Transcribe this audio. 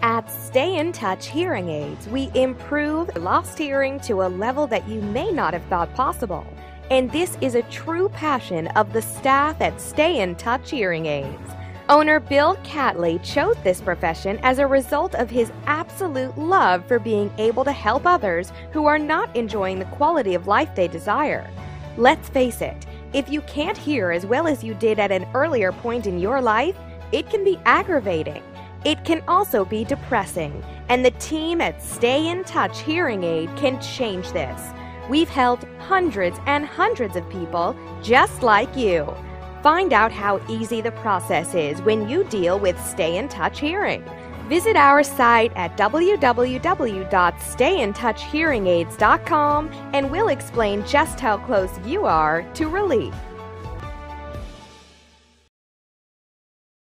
At Stay in Touch Hearing Aids, we improve lost hearing to a level that you may not have thought possible. And this is a true passion of the staff at Stay in Touch Hearing Aids. Owner Bill Catley chose this profession as a result of his absolute love for being able to help others who are not enjoying the quality of life they desire. Let's face it, if you can't hear as well as you did at an earlier point in your life, it can be aggravating. It can also be depressing, and the team at Stay in Touch Hearing Aid can change this. We've helped hundreds and hundreds of people just like you. Find out how easy the process is when you deal with Stay in Touch Hearing. Visit our site at www.stayintouchhearingaids.com and we'll explain just how close you are to relief.